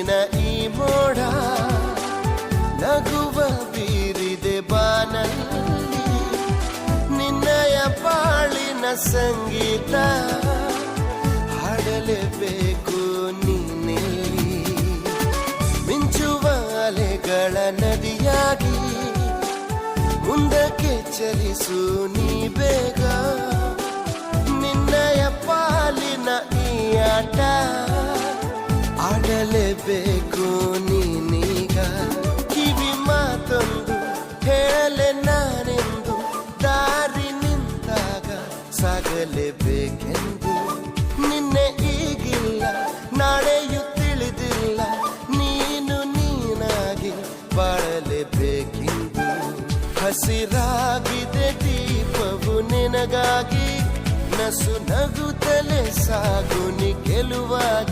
ಕನಸಿನ ಈ ಮೋಡ ನಗುವ ಬೀರಿದೆ ಬಾನಲ್ಲಿ ನಿನ್ನಯ ಬಾಳಿನ ಸಂಗೀತ ಹಾಡಲೇಬೇಕು ನೀನೆಲ್ಲಿ ಮಿಂಚುವ ಅಲೆಗಳ ನದಿಯಾಗಿ ಮುಂದಕ್ಕೆ ಚಲಿಸು ನೀ ಬೇಗ ನಿನ್ನಯ ಪಾಲಿನ ಈ ಆಟ ಆಡಲೇಬೇಕು ನೀನೀಗ ಕಿವಿ ಮಾತೊಂದು ಹೇಳಲೆ ನಾನೆಂದು ದಾರಿ ನಿಂತಾಗ ಸಾಗಲೇಬೇಕೆಂದು ನಿನ್ನೆ ಈಗಿಲ್ಲ ನಾಳೆಯೂ ತಿಳಿದಿಲ್ಲ ನೀನು ನೀನಾಗಿ ಬಾಳಲೇಬೇಕೆಂದು ಹಸಿರಾಗಿದೆ ದೀಪವು ನಿನಗಾಗಿ ನಸು ನಗುತ್ತಲೇ ಸಾಗು ನಿ ಗೆಲುವಾಗಿ